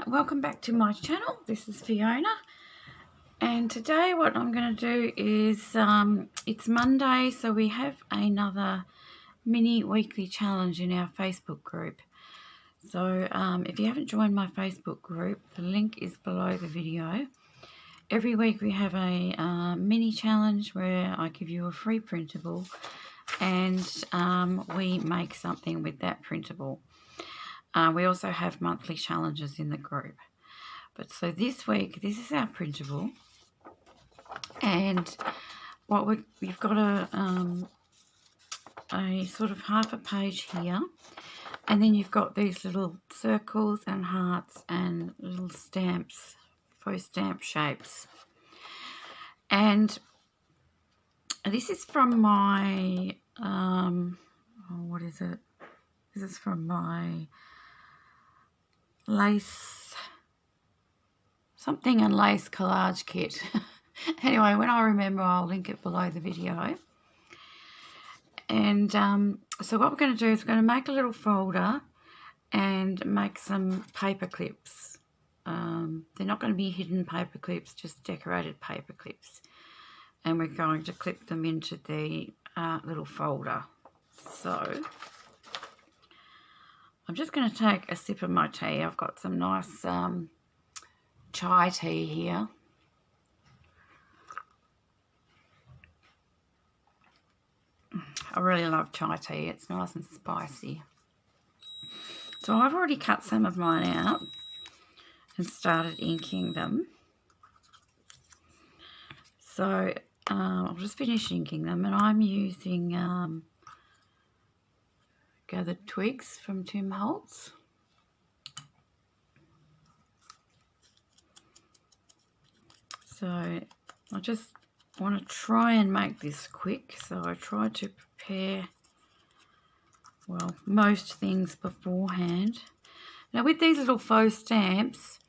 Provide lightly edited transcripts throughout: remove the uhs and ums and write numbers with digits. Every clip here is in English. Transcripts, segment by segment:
welcome back to my channel. This is Fiona, and today what I'm going to do is it's Monday, so we have another mini weekly challenge in our Facebook group. So if you haven't joined my Facebook group, the link is below the video. Every week we have a mini challenge where I give you a free printable and we make something with that printable. We also have monthly challenges in the group. But so this week, this is our printable, and we've got a sort of half a page here, and then you've got these little circles and hearts and little stamps, faux stamp shapes. And this is from my what is it? This is from my lace something and lace collage kit. Anyway, when I remember, I'll link it below the video. And so what we're going to do is we're going to make a little folder and make some paper clips. They're not going to be hidden paper clips, just decorated paper clips, and we're going to clip them into the little folder. So I'm just going to take a sip of my tea. I've got some nice chai tea here. I really love chai tea. It's nice and spicy. So I've already cut some of mine out and started inking them. So I'll just finish inking them, and I'm using Gathered Twigs from Tim Holtz. So I just want to try and make this quick, so I try to prepare, well, most things beforehand. Now with these little faux stamps,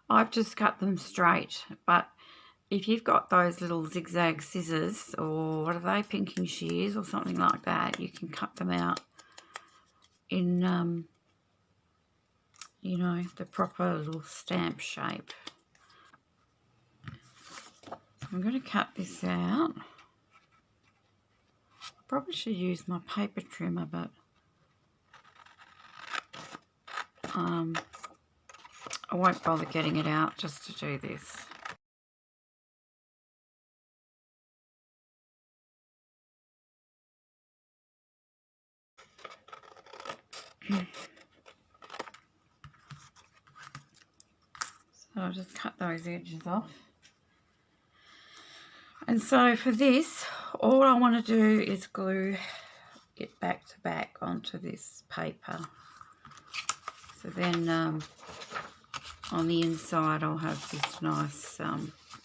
I've just cut them straight, but if you've got those little zigzag scissors, or what are they, pinking shears or something like that, you can cut them out in you know, the proper little stamp shape. I'm going to cut this out. I probably should use my paper trimmer, but I won't bother getting it out just to do this. So I'll just cut those edges off. And so for this, all I want to do is glue it back to back onto this paper. So then on the inside I'll have this nice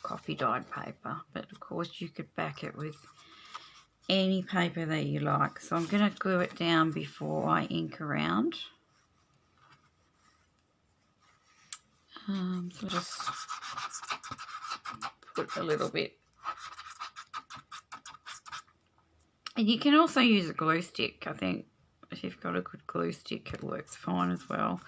coffee dyed paper. But of course you could back it with any paper that you like. So I'm going to glue it down before I ink around. So just put a little bit. And you can also use a glue stick. I think if you've got a good glue stick, it works fine as well.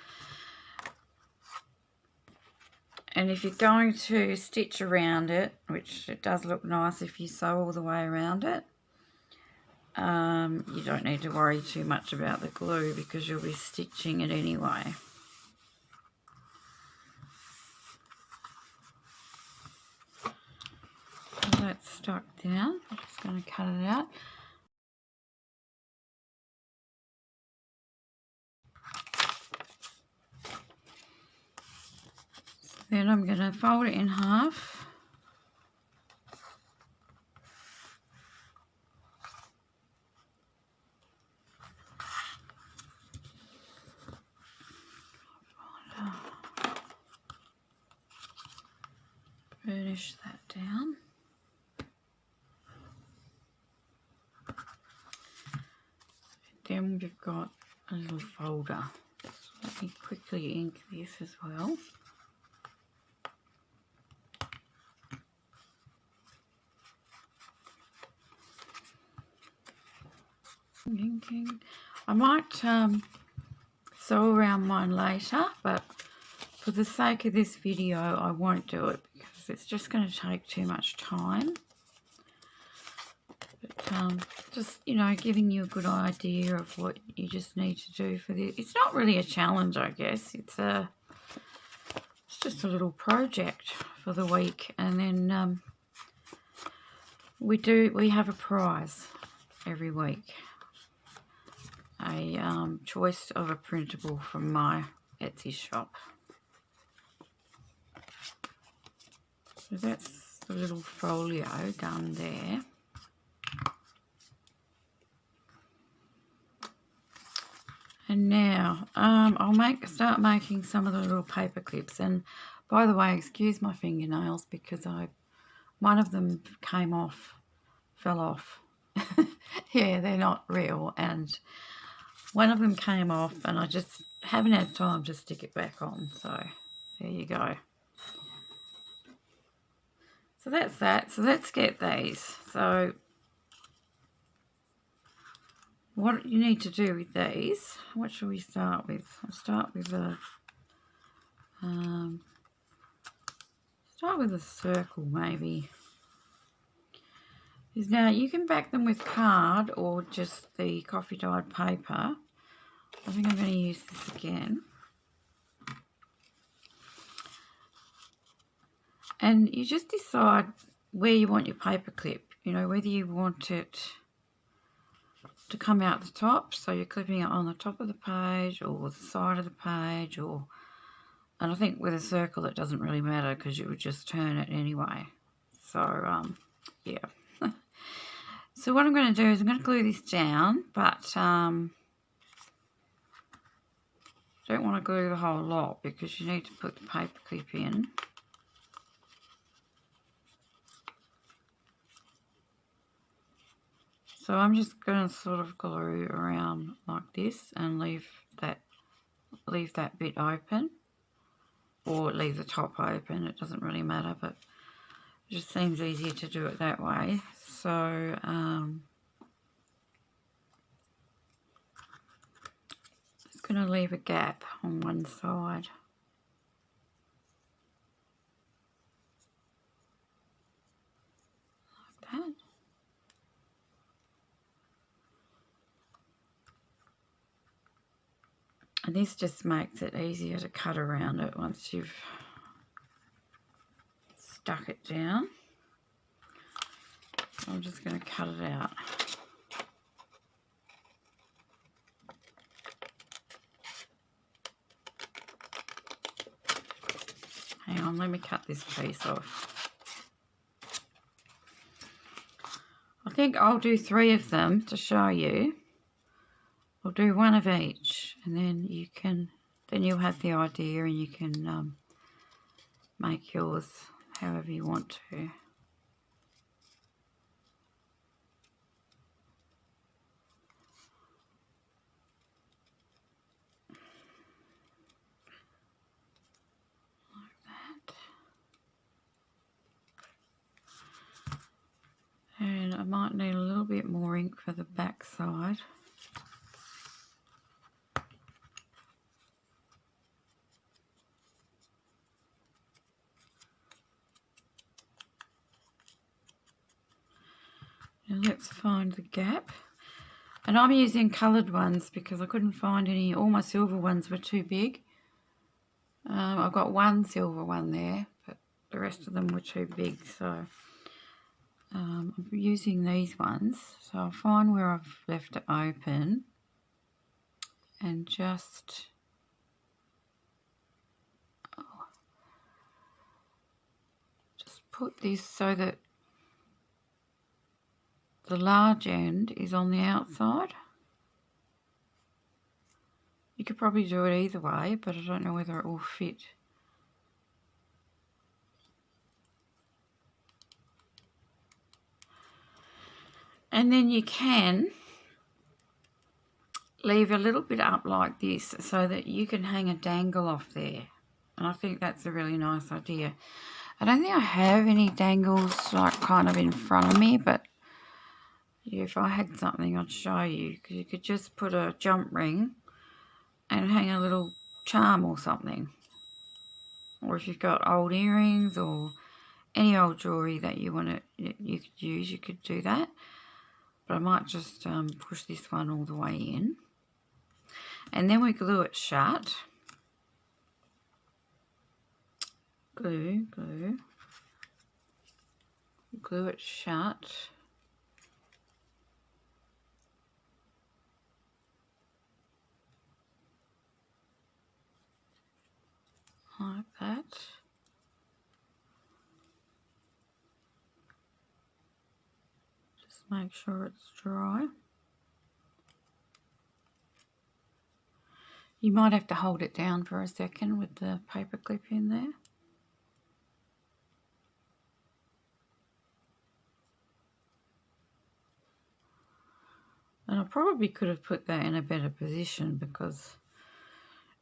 And if you're going to stitch around it, which it does look nice if you sew all the way around it, you don't need to worry too much about the glue because you'll be stitching it anyway. So that's stuck down. I'm just going to cut it out. Then I'm going to fold it in half. Burnish that down. Then we've got a little folder. So let me quickly ink this as well. Inking. I might sew around mine later, but for the sake of this video, I won't do it because it's just going to take too much time. But just, you know, giving you a good idea of what you just need to do for this. It's not really a challenge, I guess. It's just a little project for the week, and then we have a prize every week. A choice of a printable from my Etsy shop. So that's the little folio done there. And now I'll start making some of the little paper clips. And by the way, excuse my fingernails because one of them fell off. Yeah, they're not real, and one of them came off, and I just haven't had time to stick it back on. So there you go. So that's that. So let's get these. So what you need to do with these, what should we start with? I'll start with a circle maybe. Now you can back them with card or just the coffee dyed paper. I think I'm going to use this again. And you just decide where you want your paper clip, you know, whether you want it to come out the top, so you're clipping it on the top of the page or the side of the page, and I think with a circle it doesn't really matter because you would just turn it anyway. So yeah. So what I'm going to do is I'm going to glue this down, but don't want to glue the whole lot because you need to put the paper clip in. So I'm just going to sort of glue around like this and leave that bit open, or leave the top open. It doesn't really matter, but it just seems easier to do it that way. So just going to leave a gap on one side. Like that. And this just makes it easier to cut around it once you've stuck it down. So I'm just going to cut it out. Hang on, let me cut this piece off. I think I'll do 3 of them to show you. I'll do 1 of each, and then you'll have the idea, and you can make yours however you want to. And I might need a little bit more ink for the back side. And let's find the gap. And I'm using coloured ones because I couldn't find any. All my silver ones were too big. I've got 1 silver one there, but the rest of them were too big. So I'm using these ones. So I'll find where I've left it open and just put this so that the large end is on the outside. You could probably do it either way, but I don't know whether it will fit. And then you can leave a little bit up like this so that you can hang a dangle off there. And I think that's a really nice idea. I don't think I have any dangles like kind of in front of me, but yeah, if I had something I'd show you, because you could just put a jump ring and hang a little charm or something. or if you've got old earrings or any old jewellery that you want to, you could use, you could do that. But I might just push this one all the way in. And then we glue it shut. Glue, glue. Glue it shut. Like that. Just make sure it's dry. You might have to hold it down for a second with the paper clip in there. And I probably could have put that in a better position because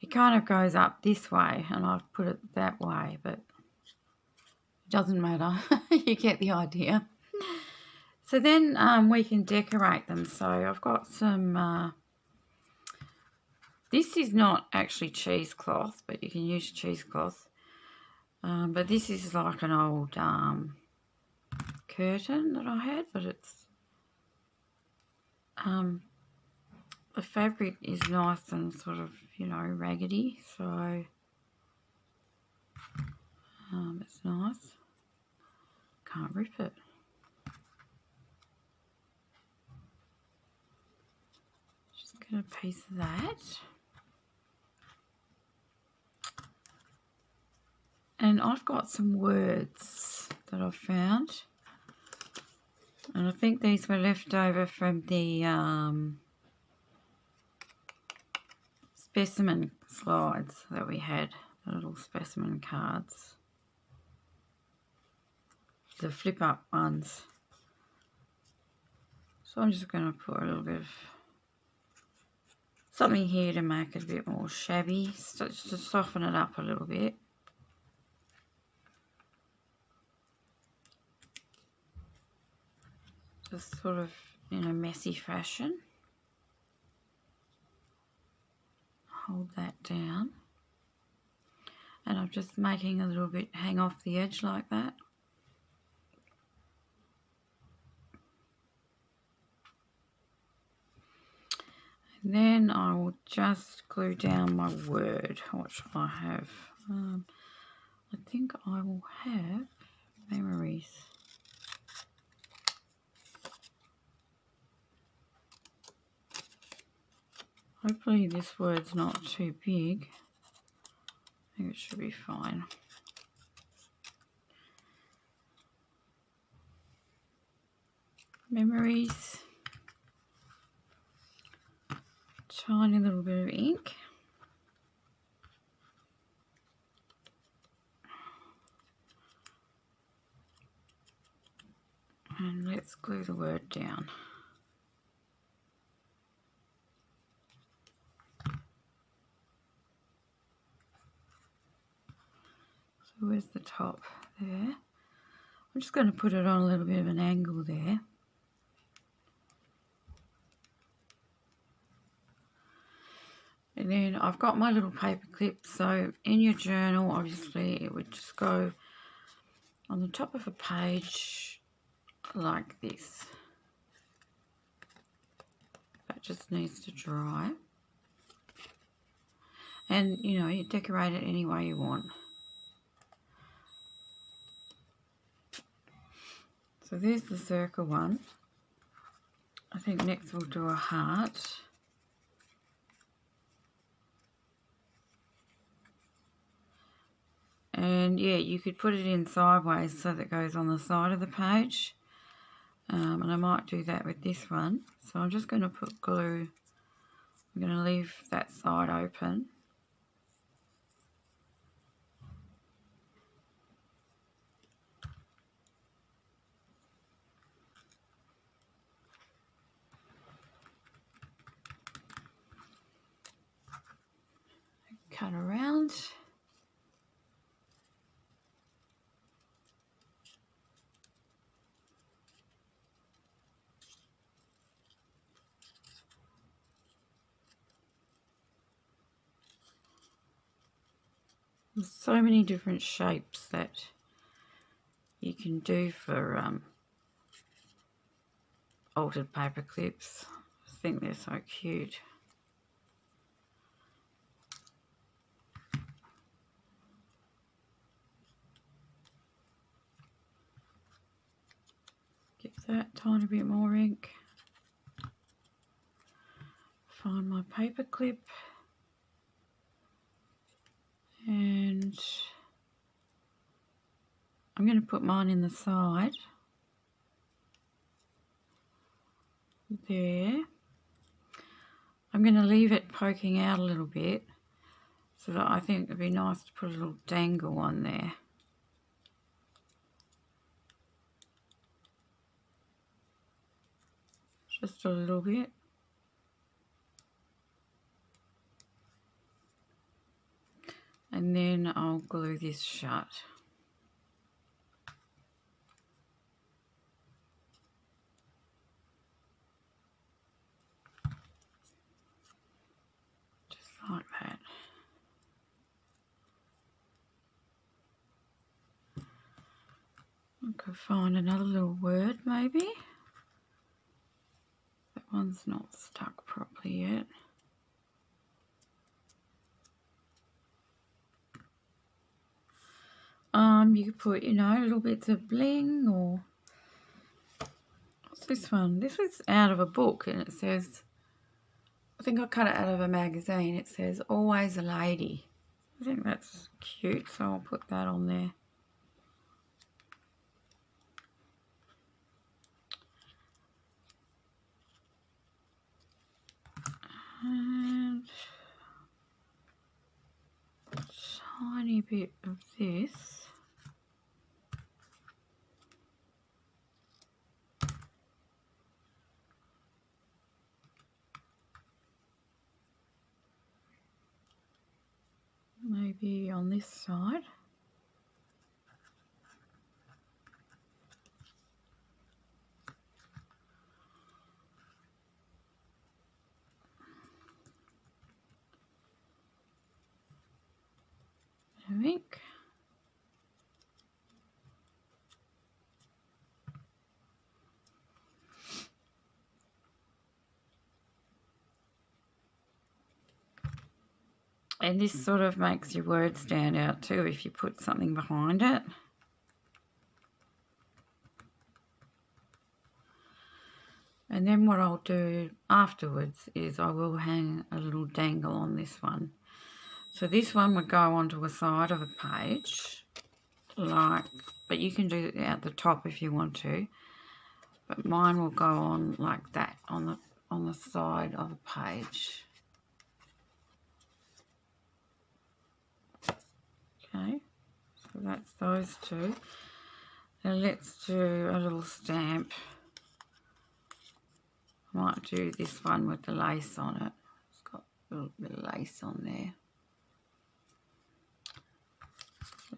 it kind of goes up this way and I've put it that way, but it doesn't matter. You get the idea. So then we can decorate them. So I've got some, this is not actually cheesecloth, but you can use cheesecloth. But this is like an old curtain that I had, but it's, the fabric is nice and sort of, you know, raggedy, so it's nice. Can't rip it. Just get a piece of that. And I've got some words that I've found. And I think these were left over from the specimen slides that we had, the little specimen cards. The flip up ones. So I'm just going to put a little bit of something here to make it a bit more shabby, so just to soften it up a little bit. Just sort of in a messy fashion. Hold that down. And I'm just making a little bit hang off the edge like that. And then I will just glue down my word, which I have. I think I will have memories. Hopefully this word's not too big. I think it should be fine. Memories. Tiny little bit of ink. And let's glue the word down. So where's the top there? I'm just going to put it on a little bit of an angle there. And then I've got my little paper clip, so in your journal obviously it would just go on the top of a page like this. That just needs to dry. And you know, you decorate it any way you want. So there's the circle one. I think next we'll do a heart. And yeah, you could put it in sideways so that it goes on the side of the page. And I might do that with this one. So I'm just going to put glue. I'm going to leave that side open. Cut around. There's so many different shapes that you can do for altered paper clips. I think they're so cute. Give that tiny bit more ink. Find my paper clip and I'm going to put mine in the side there. I'm going to leave it poking out a little bit so that I think it'd be nice to put a little dangle on there. Just a little bit. And then I'll glue this shut. Just like that. I could find another little word maybe. That one's not stuck properly yet. You could put, you know, little bits of bling, or what's this one? This was out of a book and it says, I think I cut it out of a magazine. It says, always a lady. I think that's cute, so I'll put that on there. And a tiny bit of this. Maybe on this side. I think. And this sort of makes your word stand out too if you put something behind it. And then what I'll do afterwards is I will hang a little dangle on this one. So this one would go onto a side of a page, like, but you can do it at the top if you want to. But mine will go on like that on the side of a page. Okay, so that's those two. Now let's do a little stamp. I might do this one with the lace on it. It's got a little bit of lace on there.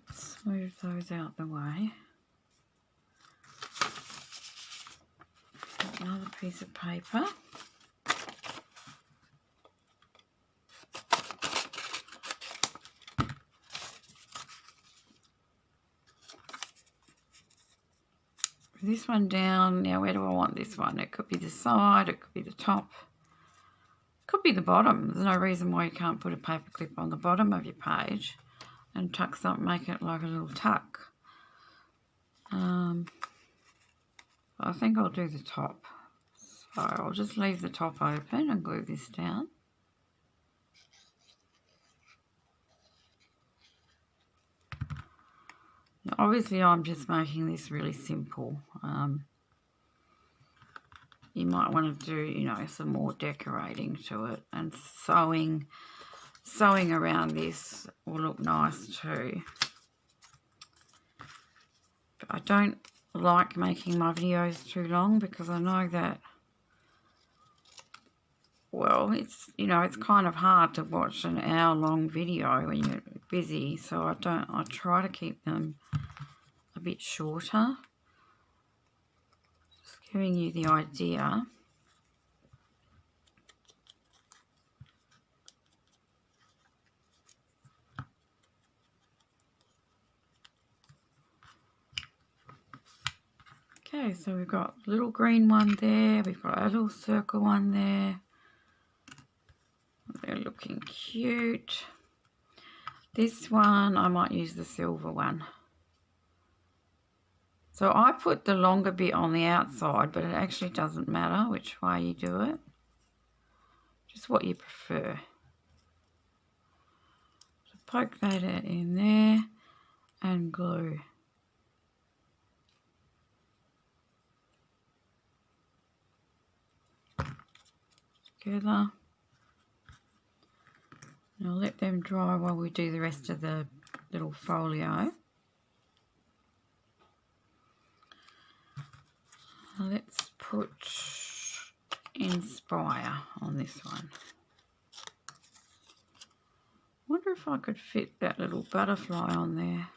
Let's move those out the way. Another piece of paper. This one down. Now where do I want this one? It could be the side, it could be the top, it could be the bottom. There's no reason why you can't put a paper clip on the bottom of your page and tuck something, make it like a little tuck. I think I'll do the top. So I'll just leave the top open and glue this down. Now, obviously I'm just making this really simple. You might want to do, you know, some more decorating to it, and sewing around this will look nice too. But I don't like making my videos too long because I know that, well, it's, you know, it's kind of hard to watch an hour-long video when you're busy, so I try to keep them a bit shorter. Just giving you the idea. Okay, so we've got a little green one there, we've got a little circle one there. They're looking cute. This one, I might use the silver one. So I put the longer bit on the outside, but it actually doesn't matter which way you do it. Just what you prefer. So poke that in there and glue. Together. And I'll let them dry while we do the rest of the little folio. Let's put Inspire on this one. Wonder if I could fit that little butterfly on there.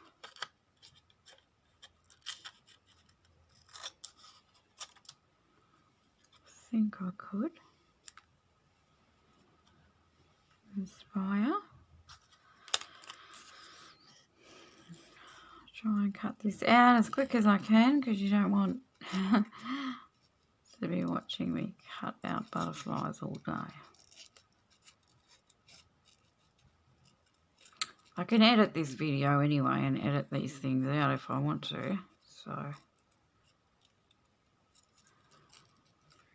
I think I could. Inspire. Try and cut this out as quick as I can because you don't want to be watching me cut out butterflies all day. I can edit this video anyway and edit these things out if I want to. So,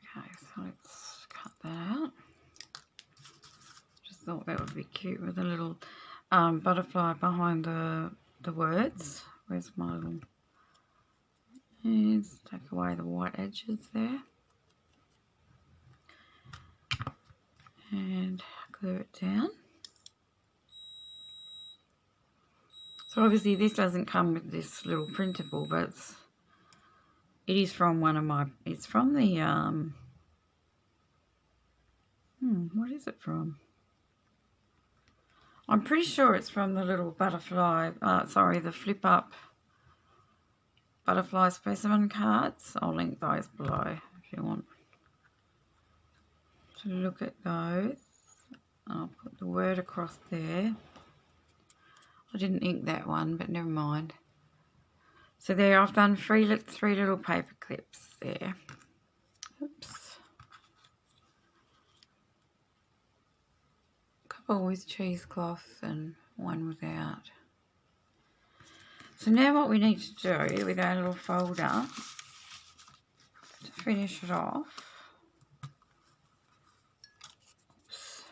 okay, so let's cut that out. Just thought that would be cute with a little butterfly behind the words. Where's my little... Let's take away the white edges there. And glue it down. So obviously this doesn't come with this little printable, but it is from one of my... It's from the... what is it from? I'm pretty sure it's from the little butterfly... the flip-up butterfly specimen cards. I'll link those below if you want to look at those. I'll put the word across there. I didn't ink that one, but never mind. So there, I've done three little paper clips there. Oops. A couple with cheesecloth and one without. So now what we need to do with our little folder to finish it off, oops,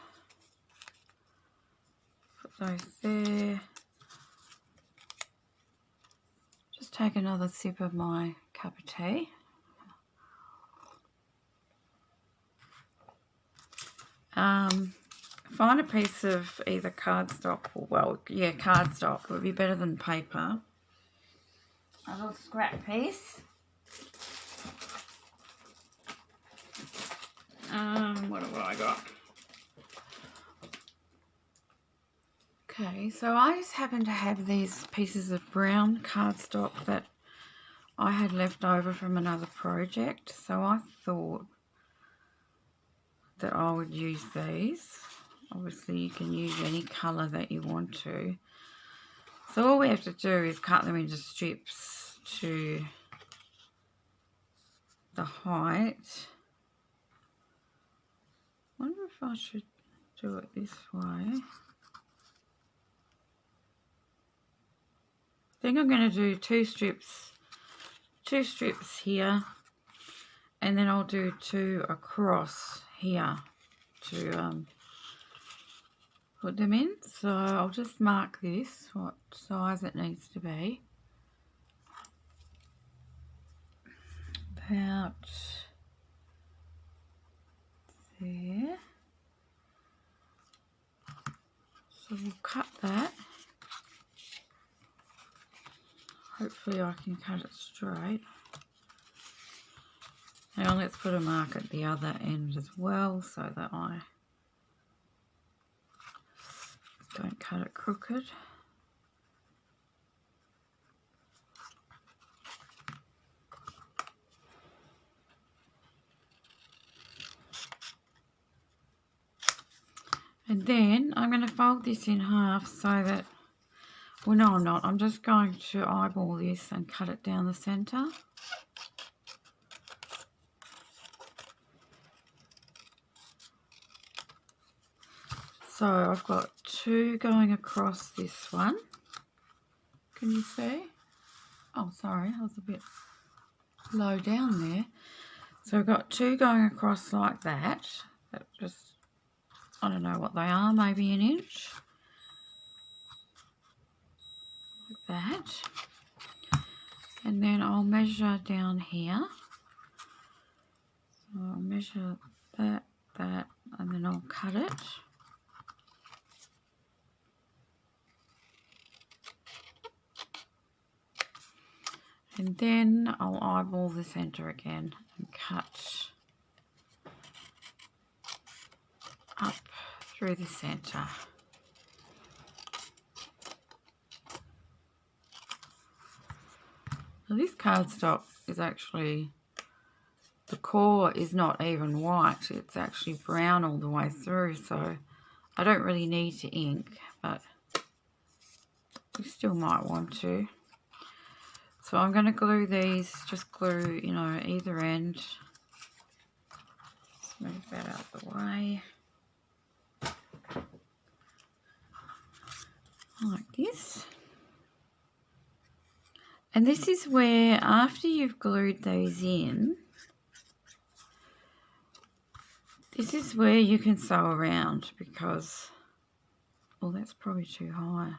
put those there, just take another sip of my cup of tea. Find a piece of either cardstock or, well, yeah, cardstock would be better than paper. A little scrap piece. What have I got? Okay, so I just happen to have these pieces of brown cardstock that I had left over from another project, so I thought that I would use these. Obviously you can use any colour that you want to. So all we have to do is cut them into strips to the height. I wonder if I should do it this way. I think I'm going to do two strips here, and then I'll do two across here to put them in. So I'll just mark this, what size it needs to be. About there. So we'll cut that. Hopefully I can cut it straight. Now let's put a mark at the other end as well so that I don't cut it crooked. And then I'm going to fold this in half so that, well, no, I'm not. I'm just going to eyeball this and cut it down the centre. So I've got 2 going across this one. Can you see? Oh, sorry, I was a bit low down there. So I've got 2 going across like that. That just, I don't know what they are, maybe an inch. Like that. And then I'll measure down here. So I'll measure that, and then I'll cut it. And then I'll eyeball the centre again and cut up through the centre. Now this cardstock is actually, the core is not even white, it's actually brown all the way through, so I don't really need to ink, but you still might want to. So I'm going to glue these, just glue, you know, either end. Let's move that out of the way. Like this. And this is where, after you've glued these in, this is where you can sew around because, oh, that's probably too high.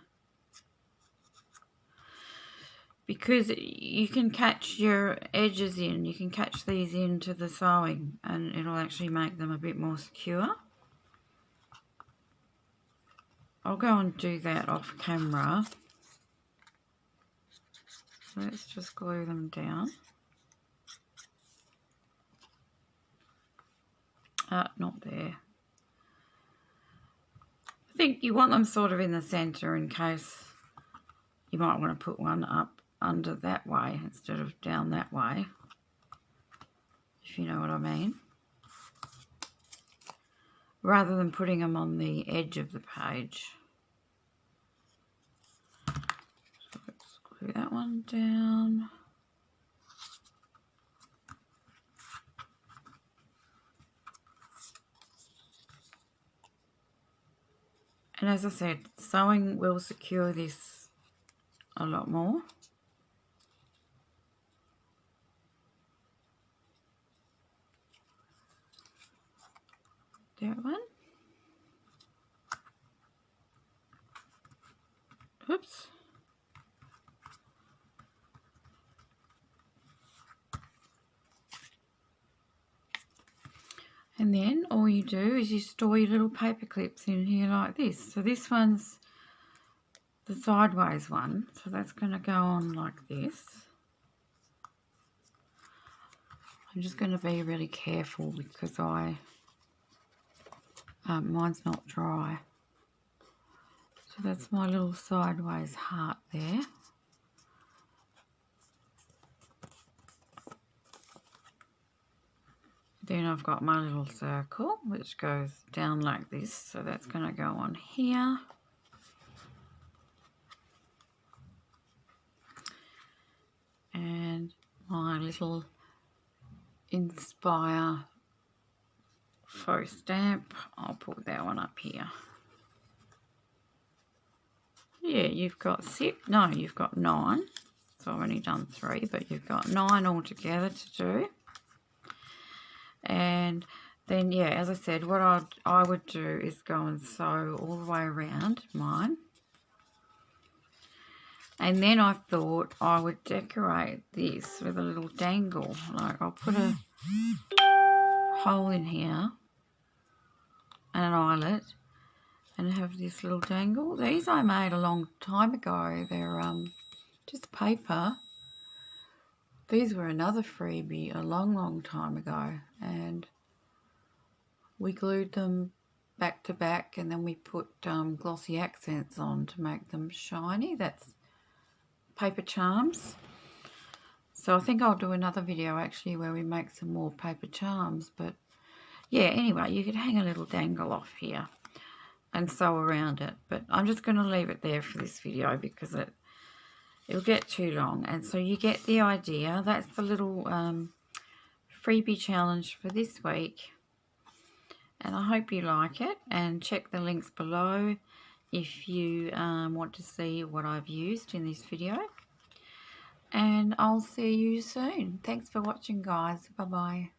Because you can catch your edges in, you can catch these into the sewing and it'll actually make them a bit more secure. I'll go and do that off camera. So let's just glue them down. Not there. I think you want them sort of in the centre in case you might want to put one up under that way instead of down that way, if you know what I mean, rather than putting them on the edge of the page. So let's glue that one down. And as I said, sewing will secure this a lot more. That one. Oops. And then all you do is you store your little paper clips in here like this. So this one's the sideways one, so that's going to go on like this. I'm just going to be really careful because mine's not dry. So that's my little sideways heart there. Then I've got my little circle which goes down like this, so that's going to go on here. And my little Inspire faux stamp, I'll put that one up here. Yeah, you've got 6, no, you've got 9. So I've only done 3, but you've got 9 altogether to do. And then, yeah, as I said, what I would do is go and sew all the way around mine. And then I thought I would decorate this with a little dangle. Like I'll put a hole in here and an eyelet and have this little dangle. These I made a long time ago. They're just paper. These were another freebie a long time ago, and we glued them back to back and then we put glossy accents on to make them shiny. That's paper charms. So I think I'll do another video actually where we make some more paper charms. But yeah, anyway, you could hang a little dangle off here and sew around it, but I'm just going to leave it there for this video because it'll get too long. And so you get the idea. That's the little freebie challenge for this week. and I hope you like it, and check the links below if you want to see what I've used in this video, and I'll see you soon. Thanks for watching, guys. Bye bye.